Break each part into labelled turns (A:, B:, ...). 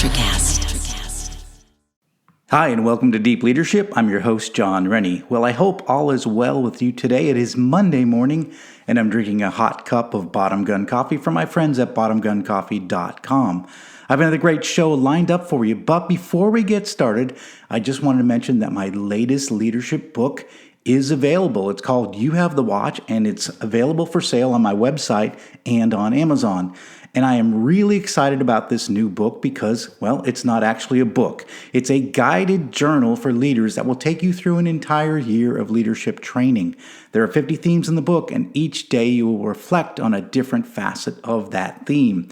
A: LeaderCast.
B: Hi, and welcome to Deep Leadership. I'm your host, John Rennie. Well, I hope all is well with you today. It is Monday morning, and I'm drinking a hot cup of Bottom Gun coffee from my friends at bottomguncoffee.com. I have another great show lined up for you, but before we get started, I just wanted to mention that my latest leadership book is available. It's called You Have the Watch, and it's available for sale on my website and on Amazon. And I am really excited about this new book because, well, it's not actually a book. It's a guided journal for leaders that will take you through an entire year of leadership training. There are 50 themes in the book, and each day you will reflect on a different facet of that theme.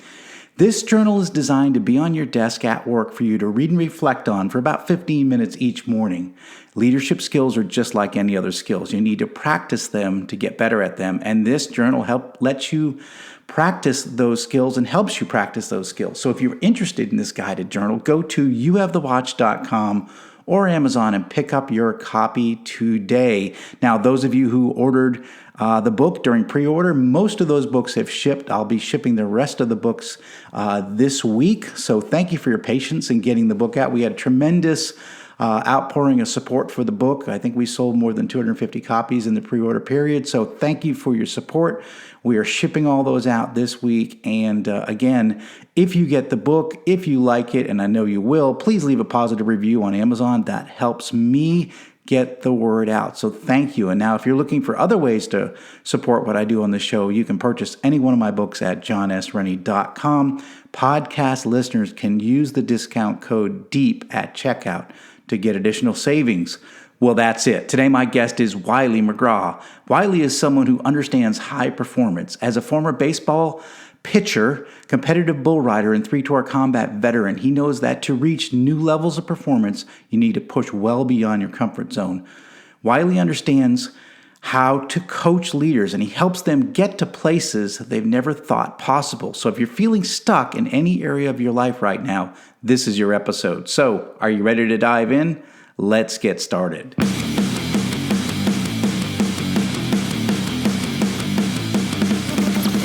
B: This journal is designed to be on your desk at work for you to read and reflect on for about 15 minutes each morning. Leadership skills are just like any other skills. You need to practice them to get better at them, and this journal lets you practice those skills and helps you practice those skills. So if you're interested in this guided journal, go to youhavethewatch.com or Amazon and pick up your copy today. Now, those of you who ordered the book during pre-order, most of those books have shipped. I'll be shipping the rest of the books this week. So thank you for your patience in getting the book out. We had a tremendous outpouring of support for the book. I think we sold more than 250 copies in the pre-order period. So thank you for your support. We are shipping all those out this week. And again, if you get the book, if you like it, and I know you will, please leave a positive review on Amazon. That helps me get the word out. So thank you. And now if you're looking for other ways to support what I do on the show, you can purchase any one of my books at johnsrennie.com. Podcast listeners can use the discount code DEEP at checkout to get additional savings. Well, that's it. Today, my guest is Wylie McGraw. Wylie is someone who understands high performance. As a former baseball pitcher, competitive bull rider, and three-tour combat veteran, he knows that to reach new levels of performance, you need to push well beyond your comfort zone. Wylie understands how to coach leaders, and he helps them get to places that they've never thought possible. So if you're feeling stuck in any area of your life right now, this is your episode. So are you ready to dive in? Let's get started.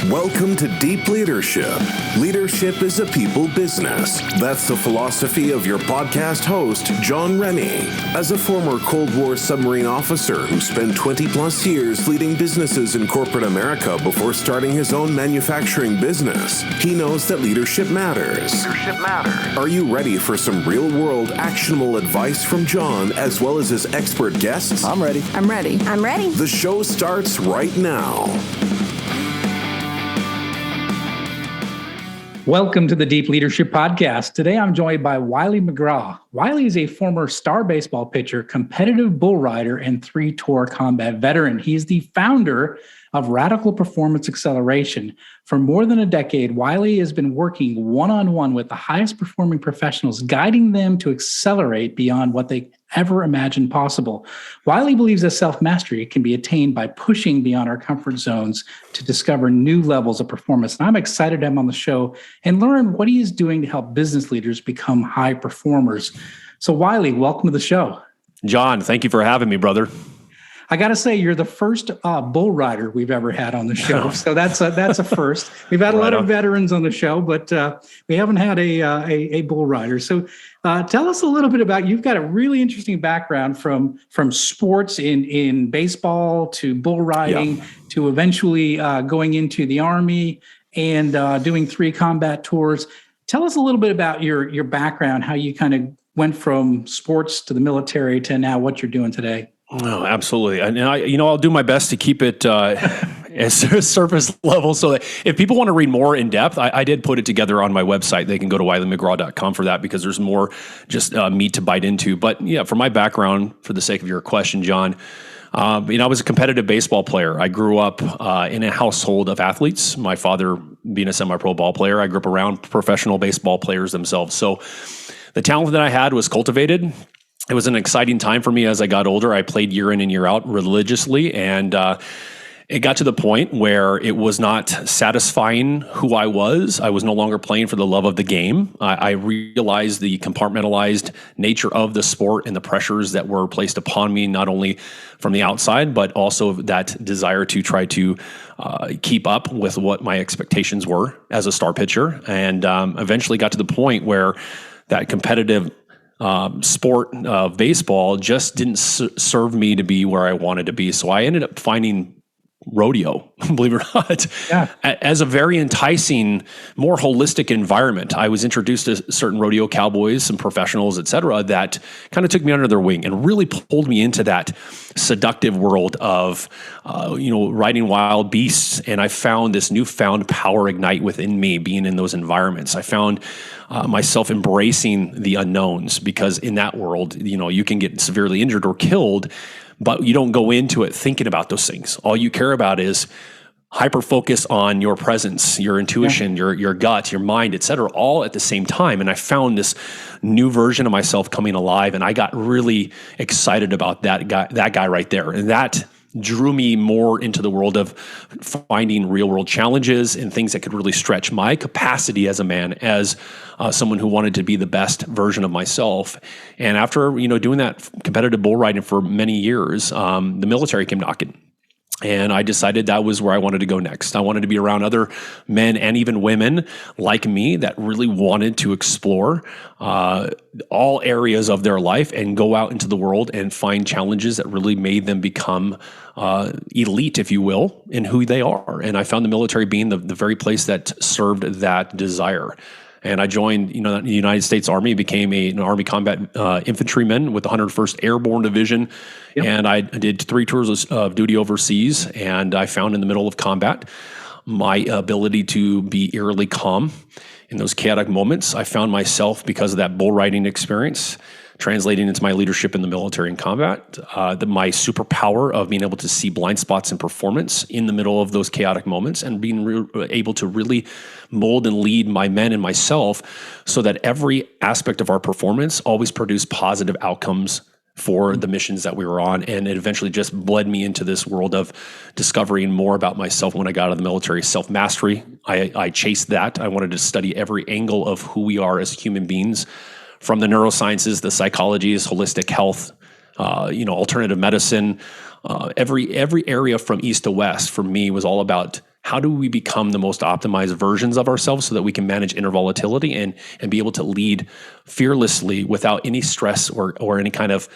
C: Welcome to Deep Leadership. Leadership is a people business. That's the philosophy of your podcast host, John Rennie. As a former Cold War submarine officer who spent 20 plus years leading businesses in corporate America before starting his own manufacturing business, he knows that leadership matters. Are you ready for some real-world actionable advice from John as well as his expert guests?
D: I'm ready.
C: The show starts right now.
E: Welcome to the Deep Leadership Podcast. Today I'm joined by Wylie McGraw. Wylie is a former star baseball pitcher, competitive bull rider, and three-tour combat veteran. He's the founder of Radical Performance Acceleration. For more than a decade, Wylie has been working one-on-one with the highest performing professionals, guiding them to accelerate beyond what they ever imagined possible. Wylie believes that self-mastery can be attained by pushing beyond our comfort zones to discover new levels of performance. And I'm excited to have him on the show and learn what he is doing to help business leaders become high performers. So Wylie, welcome to the show.
F: John, thank you for having me, brother.
E: I got to say, you're the first bull rider we've ever had on the show. So that's a first. We've had a lot of veterans on the show, but we haven't had a bull rider. So tell us a little bit about, you've got a really interesting background from sports in baseball to bull riding to eventually going into the Army and doing 3 combat tours. Tell us a little bit about your background, how you kind of went from sports to the military to now what you're doing today.
F: Oh, absolutely. And I'll do my best to keep it as surface level so that if people want to read more in depth, I did put it together on my website. They can go to wyliemcgraw.com for that because there's more just meat to bite into. But yeah, for my background, for the sake of your question, John, I was a competitive baseball player. I grew up in a household of athletes. My father being a semi-pro ball player, I grew up around professional baseball players themselves. So the talent that I had was cultivated. It was an exciting time for me as I got older. I played year in and year out religiously, and it got to the point where it was not satisfying who I was. I was no longer playing for the love of the game. I realized the compartmentalized nature of the sport and the pressures that were placed upon me, not only from the outside, but also that desire to try to keep up with what my expectations were as a star pitcher. And eventually got to the point where that competitive sport of baseball just didn't serve me to be where I wanted to be. So I ended up finding rodeo, believe it or not, as a very enticing, more holistic environment. I was introduced to certain rodeo cowboys, some professionals, et cetera, that kind of took me under their wing and really pulled me into that seductive world of, riding wild beasts. And I found this newfound power ignite within me being in those environments. I found myself embracing the unknowns, because in that world, you can get severely injured or killed, but you don't go into it thinking about those things. All you care about is hyper focus on your presence, your intuition, your gut, your mind, et cetera, all at the same time. And I found this new version of myself coming alive, and I got really excited about that guy right there. And that drew me more into the world of finding real world challenges and things that could really stretch my capacity as a man, as someone who wanted to be the best version of myself. And after, doing that competitive bull riding for many years, the military came knocking. And I decided that was where I wanted to go next. I wanted to be around other men and even women like me that really wanted to explore all areas of their life and go out into the world and find challenges that really made them become elite, if you will, in who they are. And I found the military being the very place that served that desire. And I joined, the United States Army, became an Army combat infantryman with the 101st Airborne Division. Yep. And I did 3 tours of duty overseas. And I found in the middle of combat my ability to be eerily calm in those chaotic moments. I found myself, because of that bull riding experience, translating into my leadership in the military and combat, my superpower of being able to see blind spots in performance in the middle of those chaotic moments, and being able to really mold and lead my men and myself so that every aspect of our performance always produced positive outcomes for the missions that we were on. And it eventually just bled me into this world of discovering more about myself when I got out of the military. Self-mastery, I chased that. I wanted to study every angle of who we are as human beings, from the neurosciences, the psychologies, holistic health, alternative medicine, every area from east to west for me was all about how do we become the most optimized versions of ourselves so that we can manage inner volatility and be able to lead fearlessly without any stress or any kind of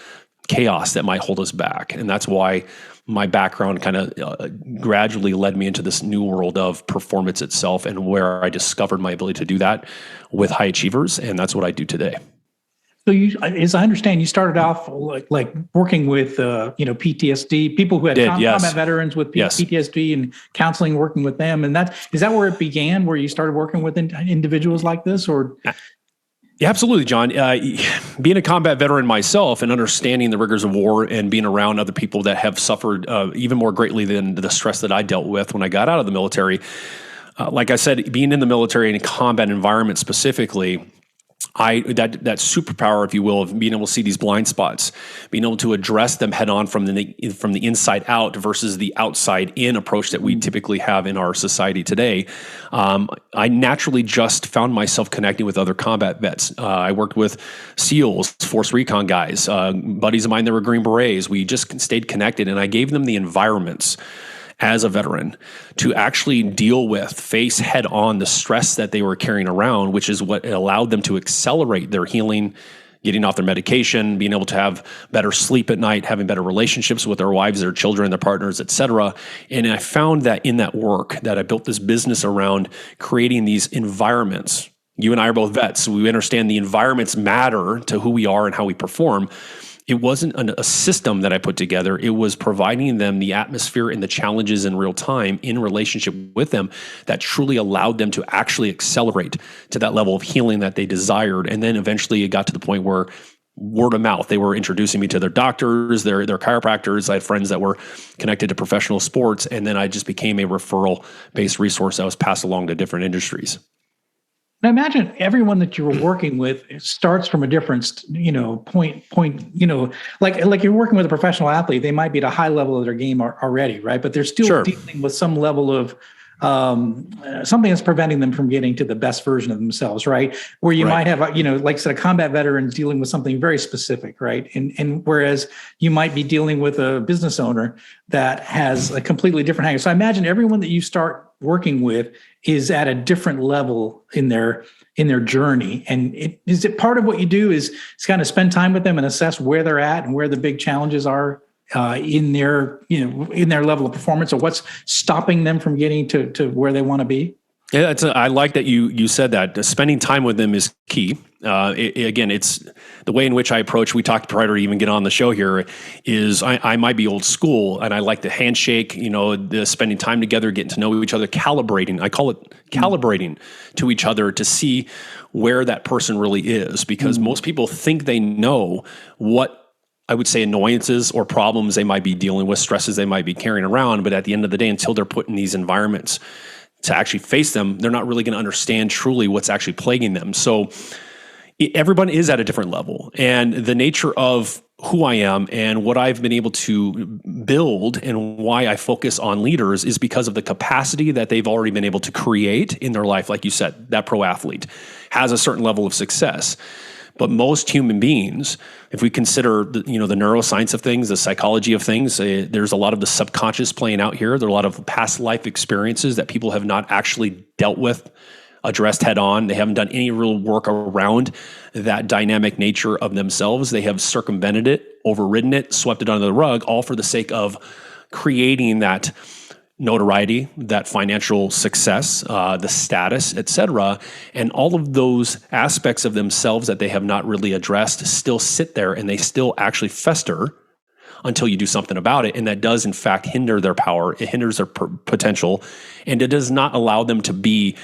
F: chaos that might hold us back. And that's why my background kind of gradually led me into this new world of performance itself, and where I discovered my ability to do that with high achievers. And that's what I do today.
E: So you, as I understand, you started off like working with, PTSD, people who had combat veterans with PTSD and counseling, working with them. And is that where it began, where you started working with individuals like this, or?
F: Yeah, absolutely, John. Being a combat veteran myself and understanding the rigors of war and being around other people that have suffered even more greatly than the stress that I dealt with when I got out of the military. Like I said, being in the military in a combat environment specifically, that superpower, if you will, of being able to see these blind spots, being able to address them head on from the inside out versus the outside in approach that we typically have in our society today. I naturally just found myself connecting with other combat vets. I worked with SEALs, Force Recon guys, buddies of mine that were Green Berets. We just stayed connected, and I gave them the environments as a veteran to actually face head on the stress that they were carrying around, which is what allowed them to accelerate their healing, getting off their medication, being able to have better sleep at night, having better relationships with their wives, their children, their partners, et cetera. And I found that in that work that I built this business around creating these environments. You and I are both vets, so we understand the environments matter to who we are and how we perform. It wasn't a system that I put together. It was providing them the atmosphere and the challenges in real time in relationship with them that truly allowed them to actually accelerate to that level of healing that they desired. And then eventually it got to the point where word of mouth, they were introducing me to their doctors, their chiropractors. I had friends that were connected to professional sports. And then I just became a referral-based resource that was passed along to different industries.
E: Now imagine everyone that you were working with starts from a different, point, like you're working with a professional athlete. They might be at a high level of their game already, right? But they're still dealing with some level of something that's preventing them from getting to the best version of themselves, right? Where you might have, like I said, a combat veteran dealing with something very specific, right? And whereas you might be dealing with a business owner that has a completely different angle. So I imagine everyone that you start working with is at a different level in their journey. And is it part of what you do is kind of spend time with them and assess where they're at and where the big challenges are in their level of performance, or what's stopping them from getting to where they want to be?
F: Yeah, I like that you said that. Spending time with them is key. Again, it's the way in which I approach. We talked prior to even get on the show here. Is I might be old school, and I like the handshake. The spending time together, getting to know each other, calibrating. I call it calibrating to each other to see where that person really is, because most people think they know what, I would say, annoyances or problems they might be dealing with, stresses they might be carrying around. But at the end of the day, until they're put in these environments to actually face them, they're not really going to understand truly what's actually plaguing them. So everyone is at a different level. And the nature of who I am and what I've been able to build and why I focus on leaders is because of the capacity that they've already been able to create in their life. Like you said, that pro athlete has a certain level of success. But most human beings, if we consider the neuroscience of things, the psychology of things, there's a lot of the subconscious playing out here. There are a lot of past life experiences that people have not actually dealt with, addressed head on. They haven't done any real work around that dynamic nature of themselves. They have circumvented it, overridden it, swept it under the rug, all for the sake of creating that notoriety, that financial success, the status, etc. And all of those aspects of themselves that they have not really addressed still sit there, and they still actually fester until you do something about it. And that does, in fact, hinder their power. It hinders their potential, and it does not allow them to be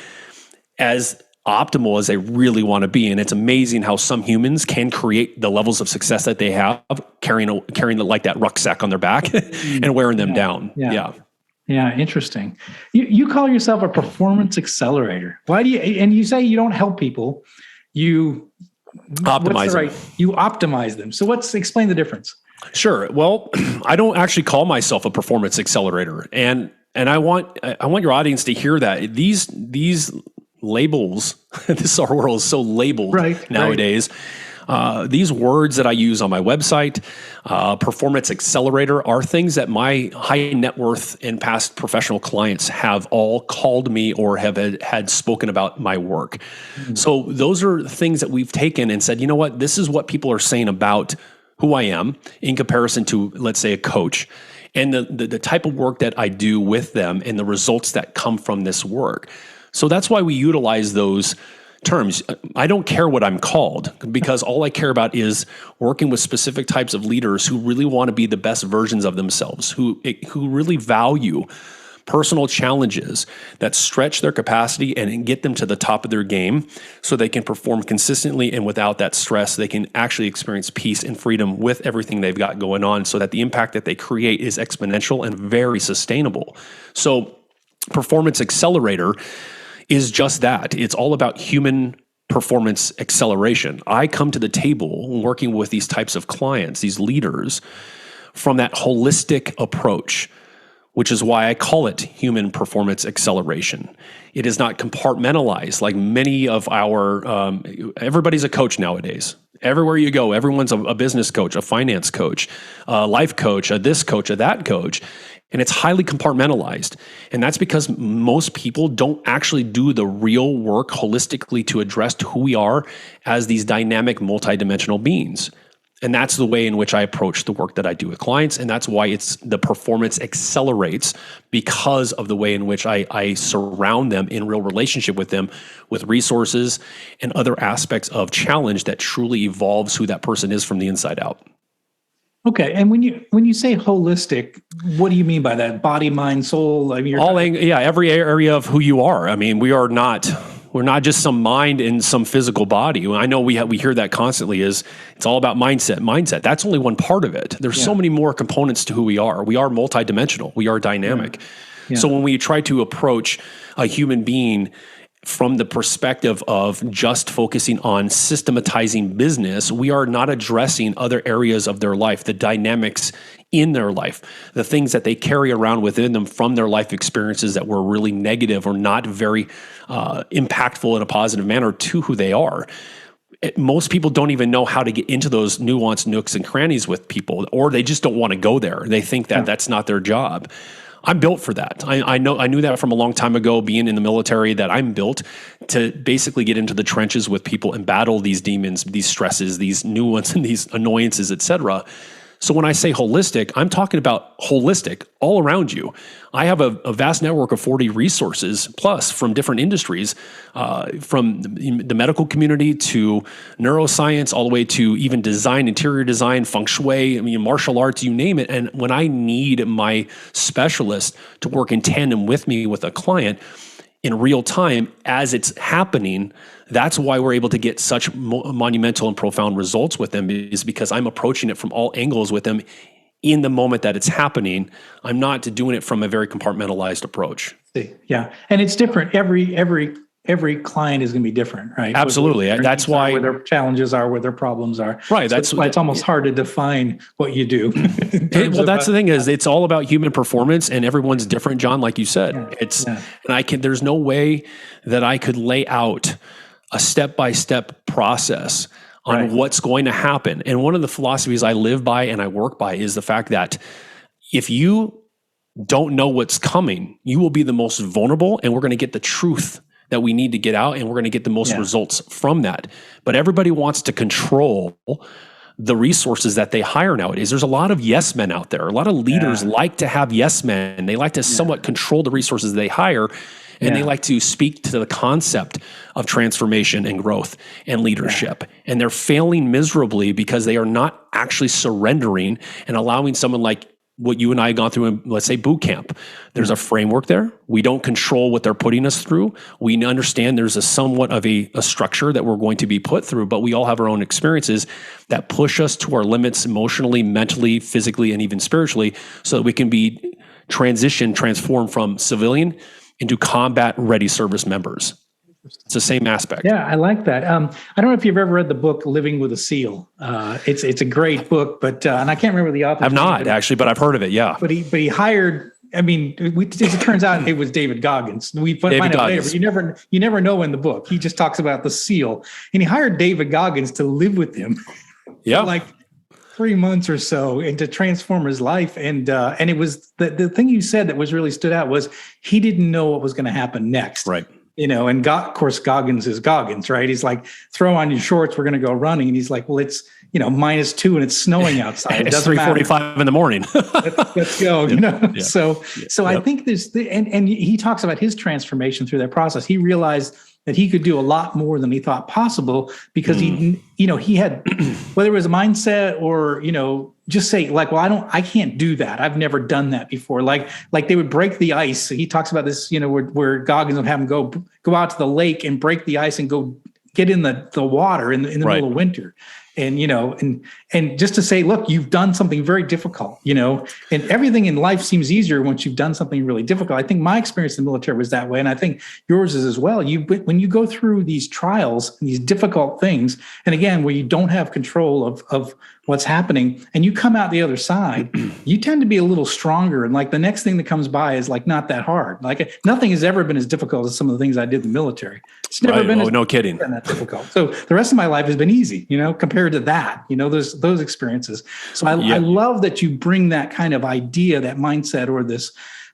F: as optimal as they really want to be. And it's amazing how some humans can create the levels of success that they have, carrying like that rucksack on their back and wearing them down.
E: Yeah, interesting. You call yourself a performance accelerator. Why do you? And you say you don't help people. You
F: optimize them.
E: You optimize them. So explain the difference.
F: Sure. Well, I don't actually call myself a performance accelerator, and I want your audience to hear that these labels. Our world is so labeled nowadays. These words that I use on my website, performance accelerator, are things that my high net worth and past professional clients have all called me or have had spoken about my work. Mm-hmm. So those are things that we've taken and said, you know what, this is what people are saying about who I am in comparison to, let's say, a coach, and the type of work that I do with them and the results that come from this work. So that's why we utilize those terms. I don't care what I'm called, because all I care about is working with specific types of leaders who really want to be the best versions of themselves, who really value personal challenges that stretch their capacity and get them to the top of their game so they can perform consistently, and without that stress, they can actually experience peace and freedom with everything they've got going on, so that the impact that they create is exponential and very sustainable. So Performance Accelerator is just that. It's all about human performance acceleration. I come to the table working with these types of clients, these leaders, from that holistic approach, which is why I call it human performance acceleration. It is not compartmentalized like many of our, everybody's a coach nowadays. Everywhere you go, everyone's a business coach, a finance coach, a life coach, a this coach, a that coach. And it's highly compartmentalized. And that's because most people don't actually do the real work holistically to address who we are as these dynamic, multidimensional beings. And that's the way in which I approach the work that I do with clients. And that's why it's the performance accelerates, because of the way in which I surround them in real relationship with them, with resources and other aspects of challenge that truly evolves who that person is from the inside out.
E: Okay, and when you say holistic, what do you mean by that? Body, mind, soul? I mean,
F: every area of who you are. I mean, we're not just some mind and some physical body. I know we hear that constantly. It's all about mindset. That's only one part of it. There's so many more components to who we are. We are multidimensional. We are dynamic. Yeah. So when we try to approach a human being from the perspective of just focusing on systematizing business, we are not addressing other areas of their life, the dynamics in their life, the things that they carry around within them from their life experiences that were really negative or not very impactful in a positive manner to who they are. Most people don't even know how to get into those nuanced nooks and crannies with people, or they just don't want to go there. They think that that's not their job. I'm built for that. I knew that from a long time ago, being in the military, that I'm built to basically get into the trenches with people and battle these demons, these stresses, these nuances, and these annoyances, etc. So when I say holistic, I'm talking about holistic all around you. I have a vast network of 40 resources plus from different industries, from the medical community to neuroscience, all the way to even design, interior design, feng shui, martial arts, you name it. And when I need my specialist to work in tandem with me with a client in real time as it's happening, that's why we're able to get such monumental and profound results with them, is because I'm approaching it from all angles with them in the moment that it's happening. I'm not doing it from a very compartmentalized approach.
E: Yeah. And it's different. Every client is going to be different, right?
F: Absolutely. That's why
E: where their challenges are, where their problems are.
F: Right.
E: So that's why it's almost hard to define what you do.
F: Well, that's the thing is it's all about human performance, and everyone's different, John, like you said. And there's no way that I could lay out a step-by-step process on what's going to happen. And one of the philosophies I live by and I work by is the fact that if you don't know what's coming, you will be the most vulnerable, and we're going to get the truth that we need to get out, and we're going to get the most results from that. But everybody wants to control the resources that they hire nowadays. There's a lot of yes men out there. A lot of leaders like to have yes men. They like to somewhat control the resources they hire, and they like to speak to the concept of transformation and growth and leadership. And they're failing miserably because they are not actually surrendering and allowing someone like what you and I have gone through in, let's say, boot camp. There's a framework there. We don't control what they're putting us through. We understand there's a somewhat of a structure that we're going to be put through, but we all have our own experiences that push us to our limits emotionally, mentally, physically, and even spiritually, so that we can be transformed from civilian into combat-ready service members. It's the same aspect.
E: Yeah, I like that. I don't know if you've ever read the book "Living with a SEAL." It's a great book, but and I can't remember the author.
F: I've not actually, but I've heard of it. Yeah,
E: but he hired. I mean, it turns out it was David Goggins. We find out later, but you never know in the book. He just talks about the SEAL, and he hired David Goggins to live with him.
F: Yeah,
E: for like 3 months or so, and to transform his life. And it was the thing you said that was really stood out was he didn't know what was going to happen next.
F: Right.
E: And of course, Goggins is Goggins, right? He's like, throw on your shorts, we're going to go running. And he's like, well, it's, -2 and it's snowing outside.
F: It's 3:45 in the morning.
E: Let's go, So I think there's, and he talks about his transformation through that process. He realized that he could do a lot more than he thought possible because he had, whether it was a mindset or, just say like, well, I can't do that. I've never done that before. Like they would break the ice. So he talks about this, where Goggins would have him go out to the lake and break the ice and go get in the water in the middle of winter. And just to say, look, you've done something very difficult, and everything in life seems easier once you've done something really difficult. I think my experience in the military was that way. And I think yours is as well. When you go through these trials and these difficult things, and again, where you don't have control of what's happening and you come out the other side, you tend to be a little stronger. And like the next thing that comes by is like not that hard. Like nothing has ever been as difficult as some of the things I did in the military. It's never been
F: no kidding.
E: That difficult. So the rest of my life has been easy, compared to that, those experiences. So I love that you bring that kind of idea, that mindset, or this,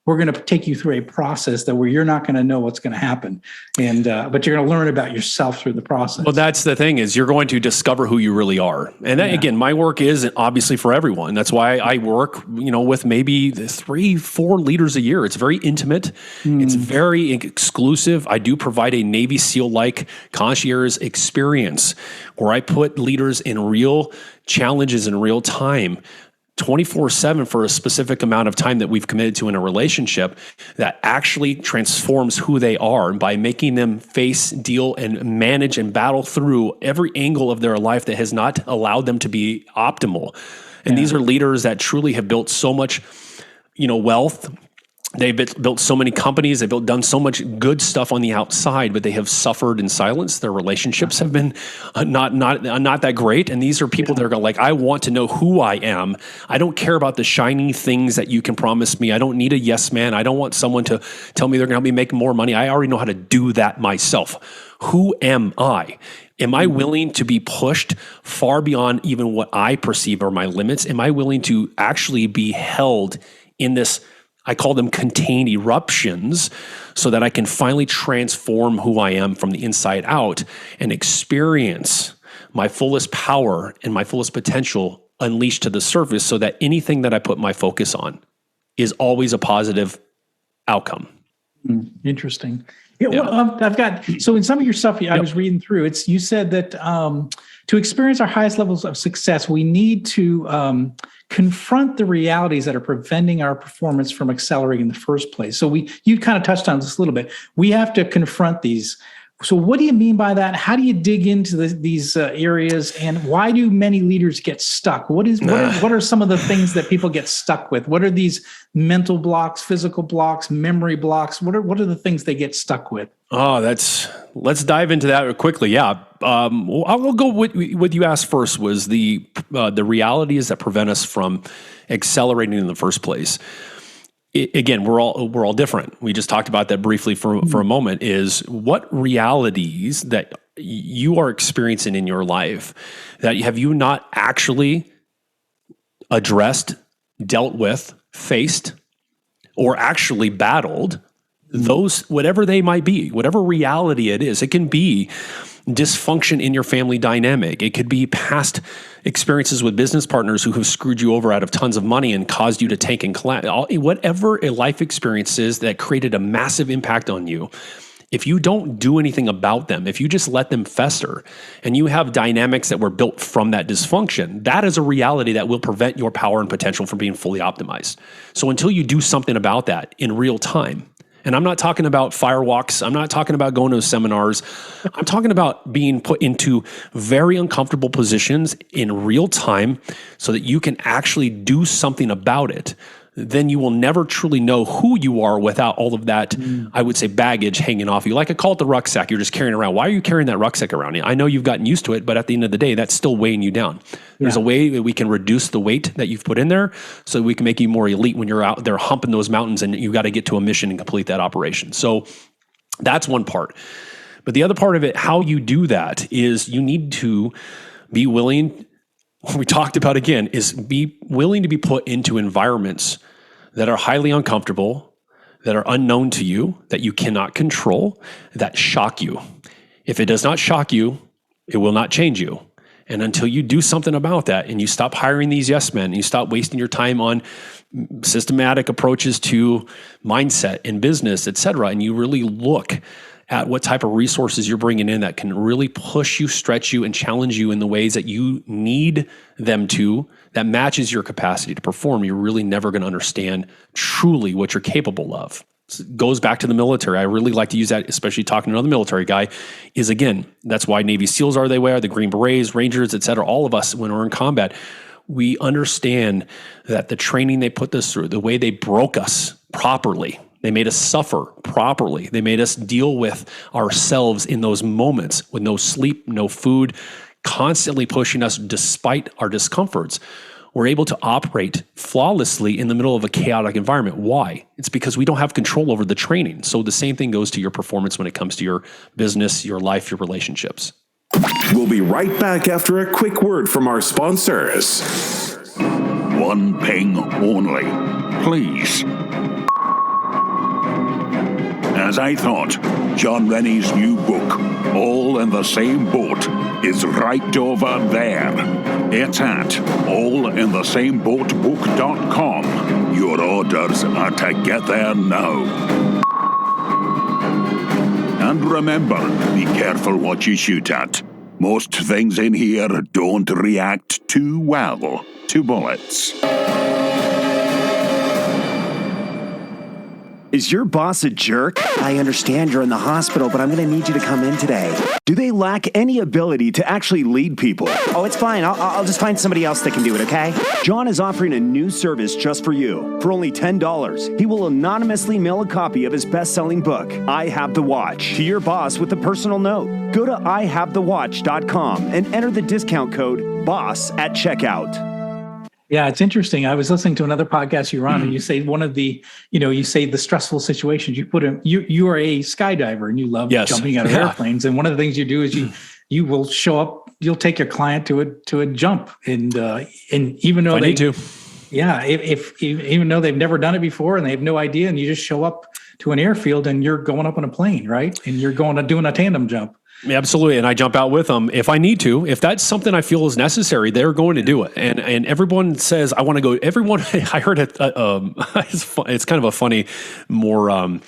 E: we're going to take you through a process that where you're not going to know what's going to happen. And, but you're going to learn about yourself through the process.
F: Well, that's the thing is you're going to discover who you really are. And that, again, my work is obviously for everyone. That's why I work, with maybe 3-4 leaders a year. It's very intimate. It's very exclusive. I do provide a Navy SEAL-like concierge experience where I put leaders in real challenges in real time, 24/7 for a specific amount of time that we've committed to in a relationship that actually transforms who they are by making them face, deal, and manage and battle through every angle of their life that has not allowed them to be optimal. And these are leaders that truly have built so much, wealth They've built so many companies. They've done so much good stuff on the outside, but they have suffered in silence. Their relationships have been not that great. And these are people that are like, I want to know who I am. I don't care about the shiny things that you can promise me. I don't need a yes man. I don't want someone to tell me they're going to help me make more money. I already know how to do that myself. Who am I? Am I willing to be pushed far beyond even what I perceive are my limits? Am I willing to actually be held in this, I call them contained eruptions, so that I can finally transform who I am from the inside out and experience my fullest power and my fullest potential unleashed to the surface, so that anything that I put my focus on is always a positive outcome.
E: Interesting. Yeah, well, I've got, so in some of your stuff I was reading through, you said that to experience our highest levels of success, we need to confront the realities that are preventing our performance from accelerating in the first place. So you kind of touched on this a little bit. We have to confront these. So what do you mean by that? How do you dig into these areas, and why do many leaders get stuck? What are some of the things that people get stuck with? What are these mental blocks, physical blocks, memory blocks? What are the things they get stuck with?
F: Oh, let's dive into that quickly. Yeah. I'll go with what you asked first was the realities that prevent us from accelerating in the first place. Again, we're all different. We just talked about that briefly for a moment. Is what realities that you are experiencing in your life that have you not actually addressed, dealt with, faced, or actually battled? Those, whatever they might be, whatever reality it is, it can be dysfunction in your family dynamic. It could be past experiences with business partners who have screwed you over out of tons of money and caused you to tank and collapse. Whatever a life experience is that created a massive impact on you, if you don't do anything about them, if you just let them fester and you have dynamics that were built from that dysfunction, that is a reality that will prevent your power and potential from being fully optimized. So until you do something about that in real time, and I'm not talking about firewalks. I'm not talking about going to seminars. I'm talking about being put into very uncomfortable positions in real time so that you can actually do something about it. Then you will never truly know who you are without all of that, I would say, baggage hanging off you. Like I call it the rucksack you're just carrying around. Why are you carrying that rucksack around? I know you've gotten used to it, but at the end of the day, that's still weighing you down. There's a way that we can reduce the weight that you've put in there so we can make you more elite when you're out there humping those mountains and you got to get to a mission and complete that operation. So that's one part. But the other part of it, how you do that, is you need to be willing, what we talked about again, is be willing to be put into environments that are highly uncomfortable, that are unknown to you, that you cannot control, that shock you. If it does not shock you, it will not change you. And until you do something about that and you stop hiring these yes men, and you stop wasting your time on systematic approaches to mindset and business, et cetera, and you really look at what type of resources you're bringing in that can really push you, stretch you, and challenge you in the ways that you need them to, that matches your capacity to perform, you're really never going to understand truly what you're capable of. It goes back to the military. I really like to use that, especially talking to another military guy, is again, that's why Navy SEALs are they way, the Green Berets, Rangers, et cetera, all of us, when we're in combat, we understand that the training they put us through, the way they broke us properly, they made us suffer properly. They made us deal with ourselves in those moments with no sleep, no food, constantly pushing us despite our discomforts. We're able to operate flawlessly in the middle of a chaotic environment. Why? It's because we don't have control over the training. So the same thing goes to your performance when it comes to your business, your life, your relationships.
C: We'll be right back after a quick word from our sponsors.
A: One ping only, please. As I thought, John Rennie's new book, All in the Same Boat, is right over there. It's at allinthesameboatbook.com. Your orders are to get there now. And remember, be careful what you shoot at. Most things in here don't react too well to bullets.
D: Is your boss a jerk? I understand you're in the hospital, but I'm going to need you to come in today. Do they lack any ability to actually lead people? Oh, it's fine. I'll just find somebody else that can do it, okay? John is offering a new service just for you. For only $10, he will anonymously mail a copy of his best-selling book, I Have the Watch, to your boss with a personal note. Go to IHaveTheWatch.com and enter the discount code BOSS at checkout.
E: Yeah, it's interesting. I was listening to another podcast you were on, and you say one of the, you say the stressful situations you put in. You are a skydiver, and you love jumping out of airplanes. And one of the things you do is you will show up. You'll take your client to a jump, and even though they need to, if even though they've never done it before and they have no idea, and you just show up to an airfield and you're going up on a plane, right? And you're doing a tandem jump.
F: Yeah, absolutely. And I jump out with them if I need to. If that's something I feel is necessary, they're going to do it. And everyone says, I want to go. Everyone, I heard it. It's kind of a funny, more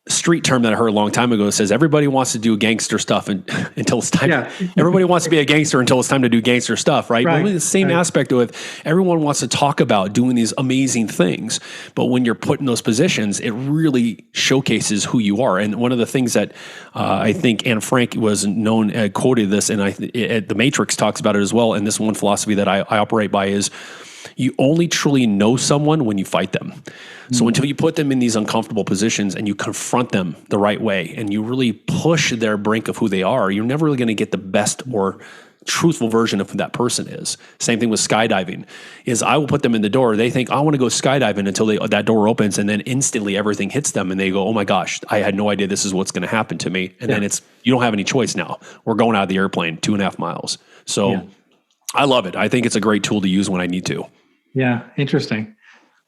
F: street term that I heard a long time ago. It says everybody wants to do gangster stuff until it's time. Yeah. Everybody wants to be a gangster until it's time to do gangster stuff, right? Well, the same aspect of it. Everyone wants to talk about doing these amazing things, but when you're put in those positions, it really showcases who you are. And one of the things that I think Anne Frank was known quoted this, and The Matrix talks about it as well. And this one philosophy that I operate by is, you only truly know someone when you fight them. So until you put them in these uncomfortable positions and you confront them the right way and you really push their brink of who they are, you're never really going to get the best or truthful version of who that person is. Same thing with skydiving. Is I will put them in the door. They think, I want to go skydiving until that door opens, and then instantly everything hits them and they go, oh my gosh, I had no idea this is what's going to happen to me. And then you don't have any choice now. We're going out of the airplane 2.5 miles. So I love it. I think it's a great tool to use when I need to.
E: Yeah, interesting.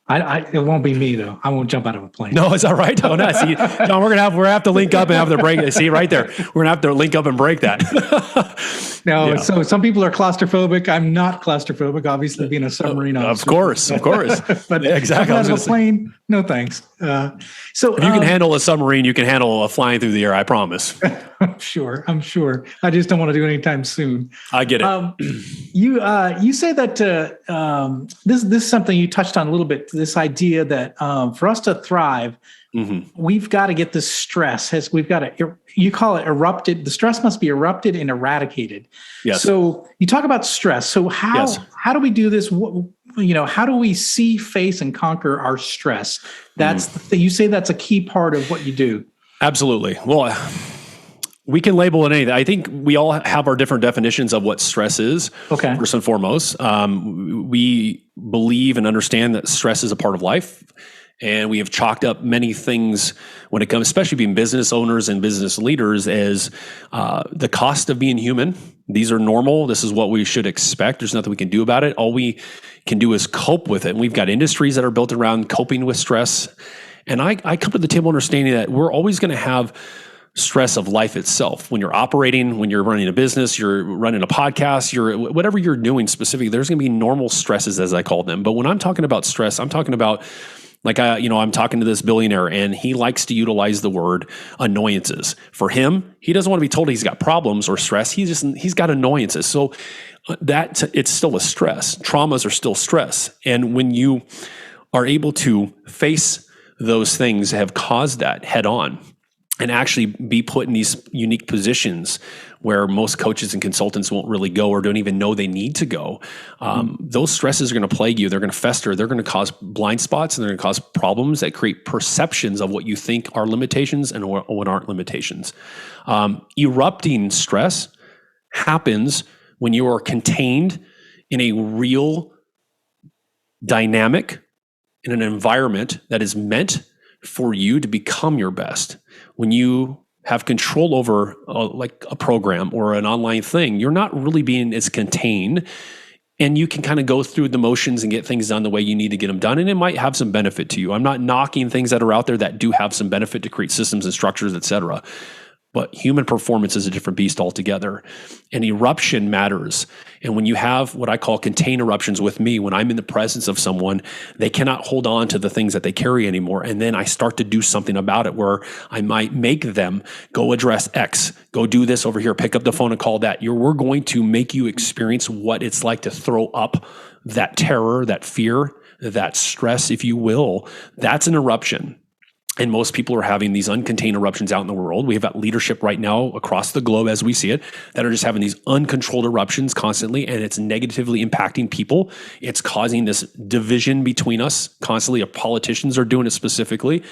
E: It won't be me though. I won't jump out of a plane.
F: No, is that right? Oh, no. See, John, we're gonna have to link up and have to break. See, right there, we're gonna have to link up and break that.
E: No, so some people are claustrophobic. I'm not claustrophobic, obviously, being a submarine officer.
F: Of course. But
E: exactly. Out of a plane, no thanks. So
F: if you can handle a submarine, you can handle a flying through the air. I promise.
E: I'm sure. I just don't want to do it anytime soon.
F: I get it.
E: You say that this is something you touched on a little bit. This idea that for us to thrive, we've got to get this stress. You call it erupted. The stress must be erupted and eradicated.
F: Yes.
E: So you talk about stress. So how do we do this? How do we see, face, and conquer our stress? That's you say that's a key part of what you do.
F: Absolutely. Well, we can label it anything. I think we all have our different definitions of what stress is. Okay. First and foremost, we believe and understand that stress is a part of life. And we have chalked up many things when it comes, especially being business owners and business leaders, as the cost of being human. These are normal. This is what we should expect. There's nothing we can do about it. All we can do is cope with it. And we've got industries that are built around coping with stress. And I come to the table understanding that we're always going to have stress of life itself. When you're operating, when you're running a business, you're running a podcast, whatever you're doing specifically, there's going to be normal stresses, as I call them. But when I'm talking about stress, I'm talking about, I'm talking to this billionaire and he likes to utilize the word annoyances. For him, he doesn't want to be told he's got problems or stress. He's got annoyances. So it's still a stress. Traumas are still stress. And when you are able to face those things that have caused that head on, and actually be put in these unique positions where most coaches and consultants won't really go or don't even know they need to go. Those stresses are going to plague you. They're going to fester. They're going to cause blind spots, and they're going to cause problems that create perceptions of what you think are limitations and what aren't limitations. Erupting stress happens when you are contained in a real dynamic, in an environment that is meant for you to become your best. When you have control over like a program or an online thing, you're not really being as contained, and you can kind of go through the motions and get things done the way you need to get them done. And it might have some benefit to you. I'm not knocking things that are out there that do have some benefit to create systems and structures, et cetera. But human performance is a different beast altogether. And eruption matters. And when you have what I call contained eruptions with me, when I'm in the presence of someone, they cannot hold on to the things that they carry anymore. And then I start to do something about it where I might make them go address X, go do this over here, pick up the phone and call that. We're going to make you experience what it's like to throw up that terror, that fear, that stress, if you will. That's an eruption. And most people are having these uncontained eruptions out in the world. We have got leadership right now across the globe as we see it that are just having these uncontrolled eruptions constantly, and it's negatively impacting people. It's causing this division between us constantly. Our politicians are doing it specifically.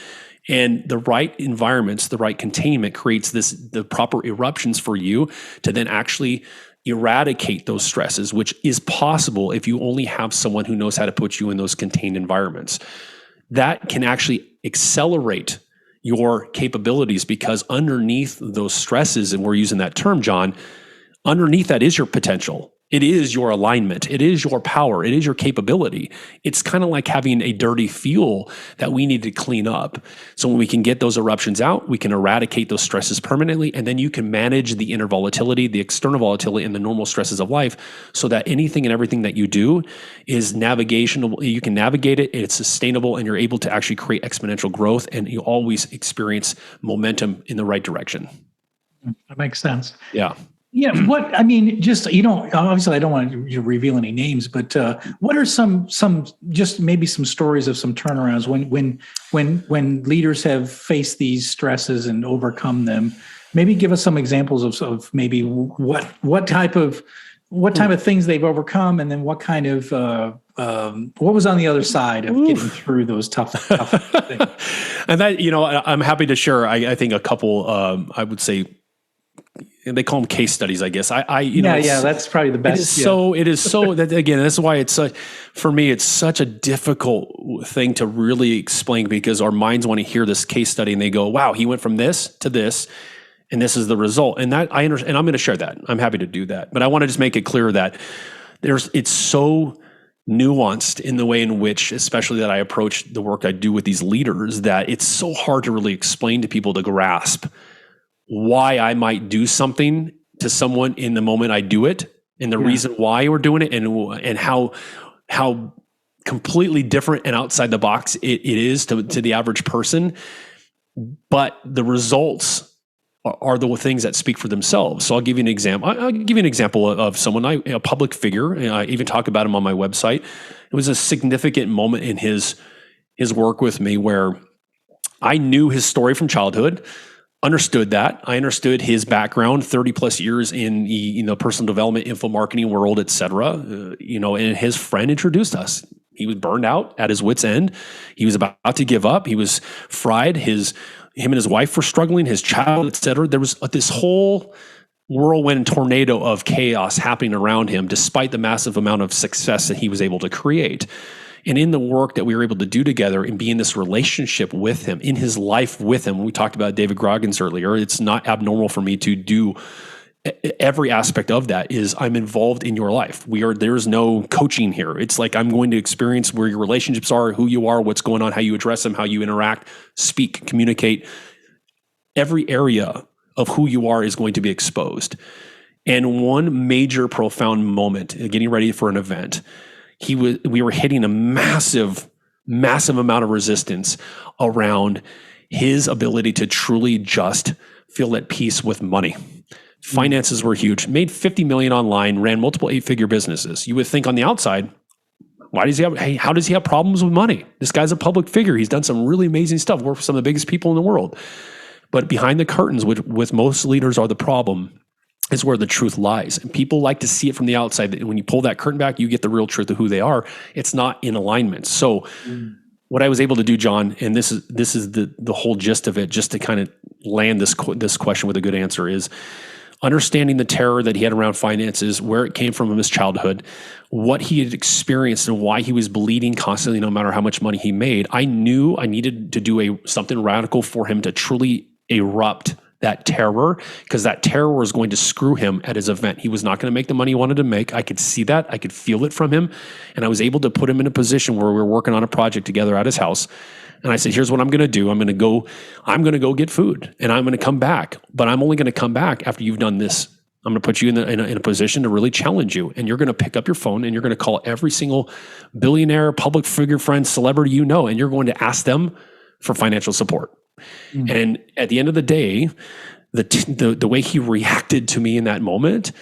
F: And the right environments, the right containment creates the proper eruptions for you to then actually eradicate those stresses, which is possible if you only have someone who knows how to put you in those contained environments. That can actually accelerate your capabilities, because underneath those stresses, and we're using that term, John, underneath that is your potential. It is your alignment. It is your power. It is your capability. It's kind of like having a dirty fuel that we need to clean up. So when we can get those eruptions out, we can eradicate those stresses permanently, and then you can manage the inner volatility, the external volatility, and the normal stresses of life, so that anything and everything that you do is navigational. You can navigate it, it's sustainable, and you're able to actually create exponential growth, and you always experience momentum in the right direction.
E: That makes sense.
F: Yeah.
E: Yeah, just, obviously I don't want to reveal any names, but what are some just maybe some stories of some turnarounds when leaders have faced these stresses and overcome them? Maybe give us some examples of maybe what type of things they've overcome, and then what kind of what was on the other side of getting through those tough things.
F: And that, I'm happy to share. I think a couple. I would say. They call them case studies, I guess.
E: That's probably the best.
F: It is so that, again, that's why for me, it's such a difficult thing to really explain, because our minds want to hear this case study and they go, wow, he went from this to this, and this is the result. And that I understand, and I'm going to share that. I'm happy to do that. But I want to just make it clear that it's so nuanced in the way in which, especially that I approach the work I do with these leaders, that it's so hard to really explain to people to grasp why I might do something to someone in the moment I do it, and the reason why we're doing it, and how completely different and outside the box it is to the average person. But the results are the things that speak for themselves. So I'll give you an example. I'll give you an example of someone, a public figure. I even talk about him on my website. It was a significant moment in his work with me where I knew his story from childhood. Understood that. I understood his background, 30 plus years in the personal development, info marketing world, et cetera. And his friend introduced us. He was burned out at his wit's end. He was about to give up. He was fried. Him and his wife were struggling, his child, et cetera. There was this whole whirlwind tornado of chaos happening around him, despite the massive amount of success that he was able to create. And in the work that we were able to do together and be in this relationship with him, in his life with him, we talked about David Goggins earlier, it's not abnormal for me to do every aspect of that. Is I'm involved in your life. There's no coaching here. It's like I'm going to experience where your relationships are, who you are, what's going on, how you address them, how you interact, speak, communicate. Every area of who you are is going to be exposed. And one major profound moment, getting ready for an event, we were hitting a massive amount of resistance around his ability to truly just feel at peace with money. Finances were huge. Made $50 million online, ran multiple 8-figure businesses. You would think on the outside, how does he have problems with money? This guy's a public figure. He's done some really amazing stuff, worked for some of the biggest people in the world. But behind the curtains, which with most leaders are the problem, is where the truth lies. And people like to see it from the outside. When you pull that curtain back, you get the real truth of who they are. It's not in alignment. So what I was able to do, John, and this is the whole gist of it, just to kind of land this question with a good answer, is understanding the terror that he had around finances, where it came from his childhood, what he had experienced, and why he was bleeding constantly no matter how much money he made. I knew I needed to do something radical for him to truly erupt that terror, because that terror was going to screw him at his event. He was not going to make the money he wanted to make. I could see that. I could feel it from him. And I was able to put him in a position where we were working on a project together at his house. And I said, here's what I'm going to do. I'm going to go get food, and I'm going to come back. But I'm only going to come back after you've done this. I'm going to put you in a position to really challenge you. And you're going to pick up your phone and you're going to call every single billionaire, public figure, friend, celebrity and you're going to ask them for financial support. Mm-hmm. And at the end of the day, the way he reacted to me in that moment,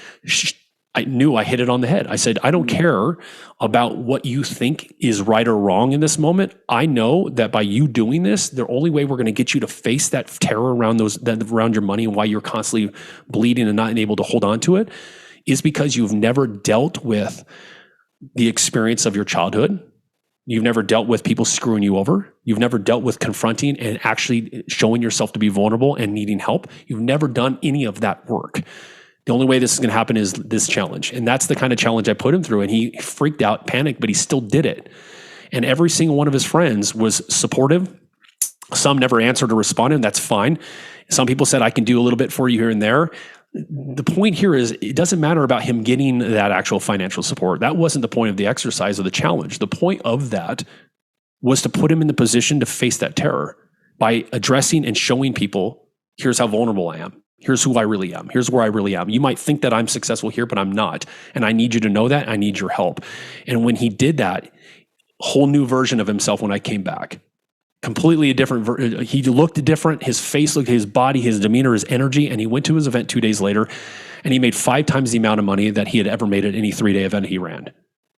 F: I knew I hit it on the head. I said, I don't care about what you think is right or wrong in this moment. I know that by you doing this, the only way we're going to get you to face that terror around around your money and why you're constantly bleeding and not able to hold on to it is because you've never dealt with the experience of your childhood. You've never dealt with people screwing you over. You've never dealt with confronting and actually showing yourself to be vulnerable and needing help. You've never done any of that work. The only way this is going to happen is this challenge. And that's the kind of challenge I put him through. And he freaked out, panicked, but he still did it. And every single one of his friends was supportive. Some never answered or responded, and that's fine. Some people said, I can do a little bit for you here and there. The point here is it doesn't matter about him getting that actual financial support. That wasn't the point of the exercise or the challenge. The point of that was to put him in the position to face that terror by addressing and showing people, here's how vulnerable I am. Here's who I really am. Here's where I really am. You might think that I'm successful here, but I'm not. And I need you to know that. I need your help. And when he did that, a whole new version of himself when I came back. Completely a different, he looked different. His face looked, his body, his demeanor, his energy. And he went to his event 2 days later and he made 5 times the amount of money that he had ever made at any 3-day event he ran.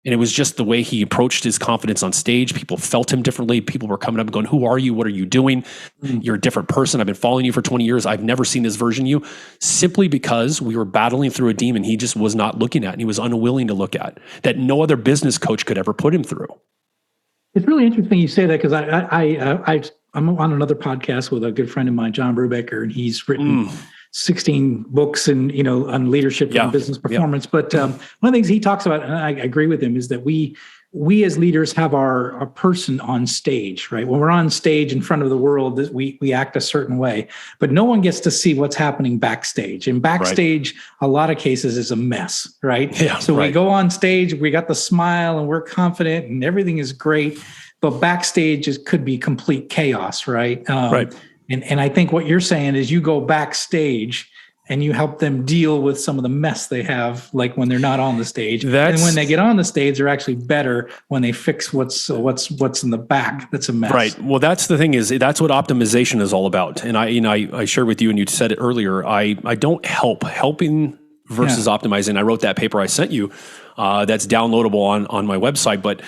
F: And it was just the way he approached his confidence on stage. People felt him differently. People were coming up and going, who are you? What are you doing? You're a different person. I've been following you for 20 years. I've never seen this version of you. Simply because we were battling through a demon he just was not looking at and he was unwilling to look at, that no other business coach could ever put him through.
E: It's really interesting you say that because I'm on another podcast with a good friend of mine, John Brubaker, and he's written 16 books and on leadership and business performance. But one of the things he talks about, and I agree with him, is that we as leaders have our person on stage, right? When we're on stage in front of the world, we act a certain way, but no one gets to see what's happening backstage. And backstage, a lot of cases, is a mess, right?
F: Yeah,
E: so we go on stage, we got the smile and we're confident and everything is great, but backstage could be complete chaos, right?
F: Right.
E: And I think what you're saying is you go backstage and you help them deal with some of the mess they have, like when they're not on the stage. And when they get on the stage, they're actually better when they fix what's in the back that's a mess.
F: Right. Well, that's the thing is that's what optimization is all about. And I shared with you, and you said it earlier. I don't helping versus optimizing. I wrote that paper I sent you. That's downloadable on my website, but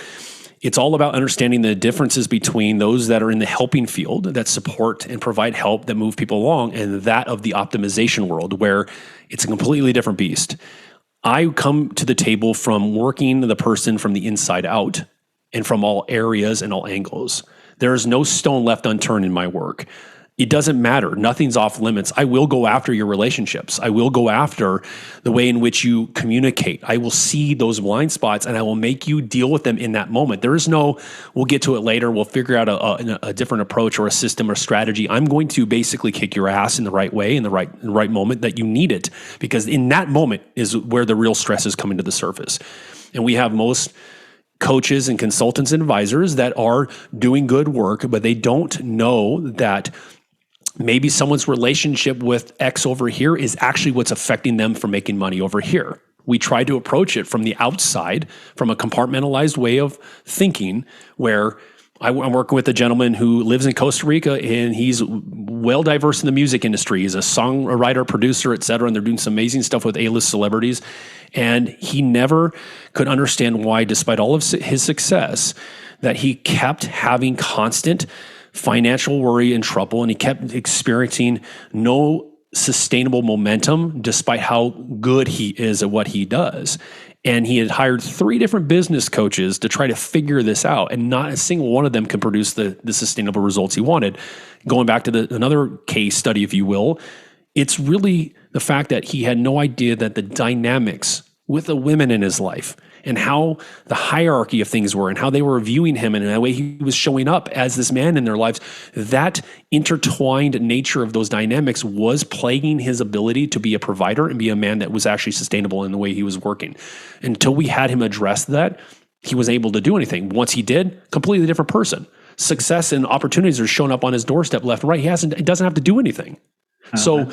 F: it's all about understanding the differences between those that are in the helping field that support and provide help that move people along and that of the optimization world where it's a completely different beast. I come to the table from working the person from the inside out and from all areas and all angles. There is no stone left unturned in my work. It doesn't matter. Nothing's off limits. I will go after your relationships. I will go after the way in which you communicate. I will see those blind spots and I will make you deal with them in that moment. There is no, we'll get to it later. We'll figure out a different approach or a system or strategy. I'm going to basically kick your ass in the right way, in the right moment that you need it. Because in that moment is where the real stress is coming to the surface. And we have most coaches and consultants and advisors that are doing good work, but they don't know that maybe someone's relationship with X over here is actually what's affecting them from making money over here. We try to approach it from the outside, from a compartmentalized way of thinking, where I'm working with a gentleman who lives in Costa Rica and he's well diverse in the music industry. He's a songwriter, producer, et cetera, and they're doing some amazing stuff with A-list celebrities. And he never could understand why, despite all of his success, that he kept having constant financial worry and trouble, and he kept experiencing no sustainable momentum despite how good he is at what he does. And he had hired 3 different business coaches to try to figure this out, and not a single one of them could produce the sustainable results he wanted. Going back to another case study, if you will, it's really the fact that he had no idea that the dynamics with the women in his life and how the hierarchy of things were and how they were viewing him and the way he was showing up as this man in their lives, that intertwined nature of those dynamics was plaguing his ability to be a provider and be a man that was actually sustainable in the way he was working. Until we had him address that, he was able to do anything. Once he did, completely different person. Success and opportunities are showing up on his doorstep left and right. He doesn't have to do anything. So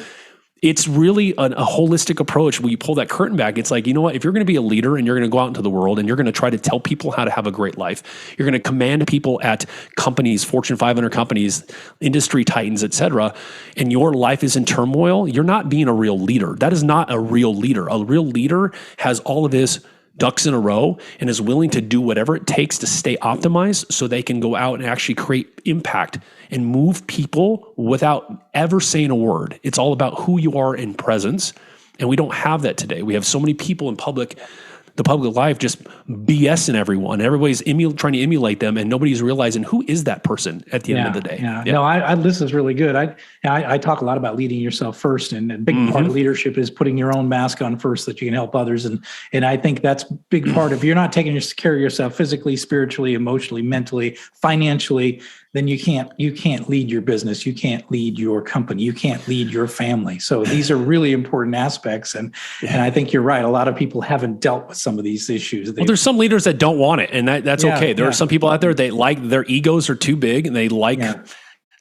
F: it's really a holistic approach. When you pull that curtain back, it's like, you know what? If you're going to be a leader and you're going to go out into the world and you're going to try to tell people how to have a great life, you're going to command people at companies, Fortune 500 companies, industry titans, et cetera, and your life is in turmoil, you're not being a real leader. That is not a real leader. A real leader has all of his ducks in a row and is willing to do whatever it takes to stay optimized so they can go out and actually create impact and move people without ever saying a word. It's all about who you are in presence. And we don't have that today. We have so many people in the public life just BSing everyone. Everybody's trying to emulate them, and nobody's realizing who is that person at the end of the day.
E: Yeah. No, this is really good. I talk a lot about leading yourself first, and a big part of leadership is putting your own mask on first so that you can help others. And I think that's a big part. If you're not taking care of yourself physically, spiritually, emotionally, mentally, financially, then you can't lead your business. You can't lead your company. You can't lead your family. So these are really important aspects. And I think you're right. A lot of people haven't dealt with some of these issues.
F: Well, there's some leaders that don't want it, and that's okay. There are some people out there, they like, their egos are too big, and they like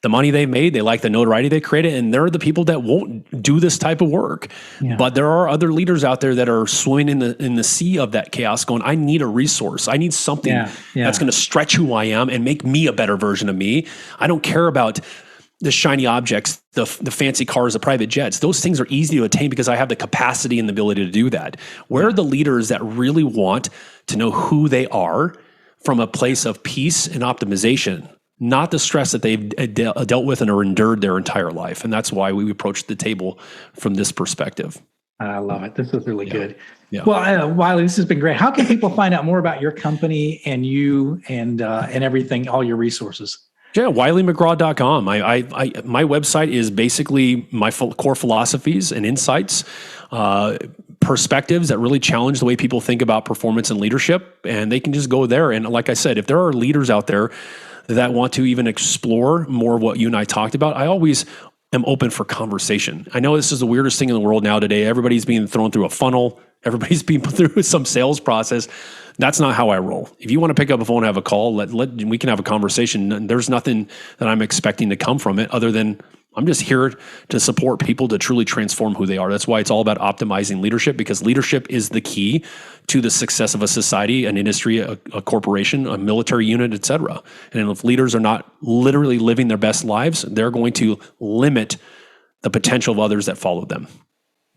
F: the money they've made, they like the notoriety they created, and they're the people that won't do this type of work. Yeah. But there are other leaders out there that are swimming in the sea of that chaos going, I need a resource. I need something that's going to stretch who I am and make me a better version of me. I don't care about the shiny objects, the fancy cars, the private jets. Those things are easy to attain because I have the capacity and the ability to do that. Where are the leaders that really want to know who they are from a place of peace and optimization? Not the stress that they've dealt with and are endured their entire life. And that's why we approach the table from this perspective.
E: I love it. This is really good. Yeah. Well, Wylie, this has been great. How can people find out more about your company and you and everything, all your resources?
F: Yeah, WylieMcGraw.com. My website is basically my core philosophies and insights, perspectives that really challenge the way people think about performance and leadership. And they can just go there. And like I said, if there are leaders out there that want to even explore more of what you and I talked about, I always am open for conversation. I know this is the weirdest thing in the world now today. Everybody's being thrown through a funnel. Everybody's being put through some sales process. That's not how I roll. If you want to pick up a phone and have a call, we can have a conversation. There's nothing that I'm expecting to come from it other than I'm just here to support people to truly transform who they are. That's why it's all about optimizing leadership, because leadership is the key to the success of a society, an industry, a corporation, a military unit, et cetera. And if leaders are not literally living their best lives, they're going to limit the potential of others that follow them.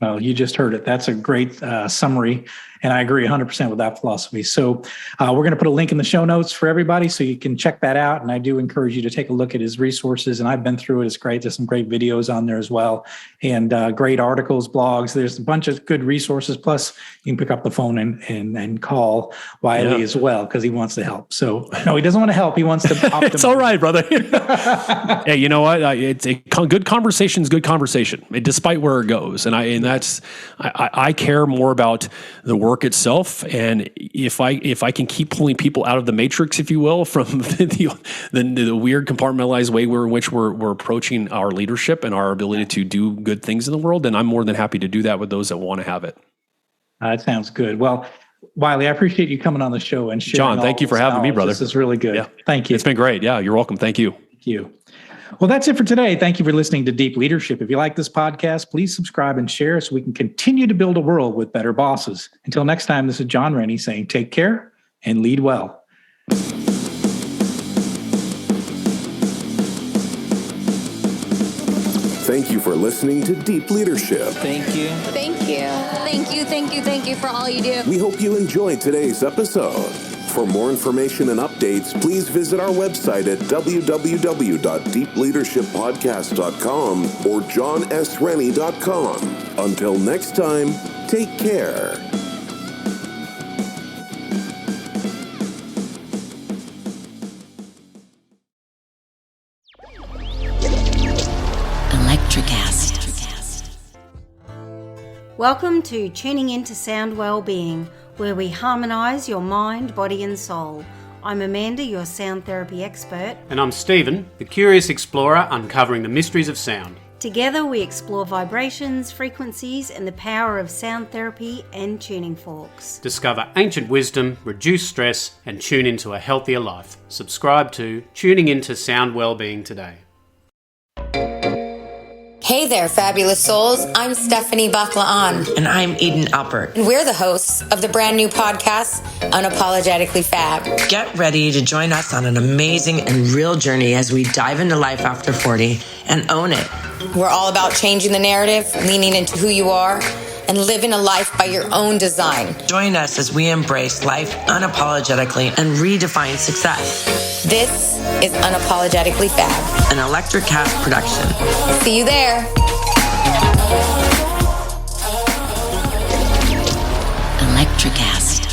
E: Well, you just heard it. That's a great summary. And I agree 100% with that philosophy. So we're going to put a link in the show notes for everybody so you can check that out. And I do encourage you to take a look at his resources. And I've been through it. It's great. There's some great videos on there as well. And great articles, blogs. There's a bunch of good resources. Plus, you can pick up the phone and call Wylie as well because he wants to help. So no, he doesn't want to help. He wants to optimize.
F: It's all right, brother. Hey, you know what? It's a good conversation is good conversation, despite where it goes. And I care more about the work itself, and if I can keep pulling people out of the matrix, if you will, from the weird compartmentalized way in which we're approaching our leadership and our ability to do good things in the world, then I'm more than happy to do that with those that want to have it.
E: That sounds good. Well, Wylie, I appreciate you coming on the show and sharing.
F: John, thank you for having me, brother.
E: This is really good. Yeah. Thank you.
F: It's been great. Yeah, you're welcome. Thank you.
E: Thank you. Well, that's it for today. Thank you for listening to Deep Leadership. If you like this podcast, please subscribe and share so we can continue to build a world with better bosses. Until next time, this is John Rennie saying take care and lead well.
C: Thank you for listening to Deep Leadership.
G: Thank you.
H: Thank you. Thank you, thank you, thank you for all you do.
C: We hope you enjoyed today's episode. For more information and updates, please visit our website at www.deepleadershippodcast.com or johnsrennie.com. Until next time, take care.
I: Welcome to Tuning Into Sound Wellbeing, where we harmonise your mind, body and soul. I'm Amanda, your sound therapy expert.
J: And I'm Stephen, the curious explorer uncovering the mysteries of sound.
I: Together we explore vibrations, frequencies and the power of sound therapy and tuning forks.
J: Discover ancient wisdom, reduce stress and tune into a healthier life. Subscribe to Tuning Into Sound Wellbeing today.
G: Hey there, fabulous souls. I'm Stephanie Baklaan.
K: And I'm Eden Alpert.
G: And we're the hosts of the brand new podcast, Unapologetically Fab.
K: Get ready to join us on an amazing and real journey as we dive into life after 40 and own it.
G: We're all about changing the narrative, leaning into who you are, and living a life by your own design.
K: Join us as we embrace life unapologetically and redefine success.
G: This is Unapologetically Fab,
K: an Electric Cat production.
G: See you there.
L: Electricast.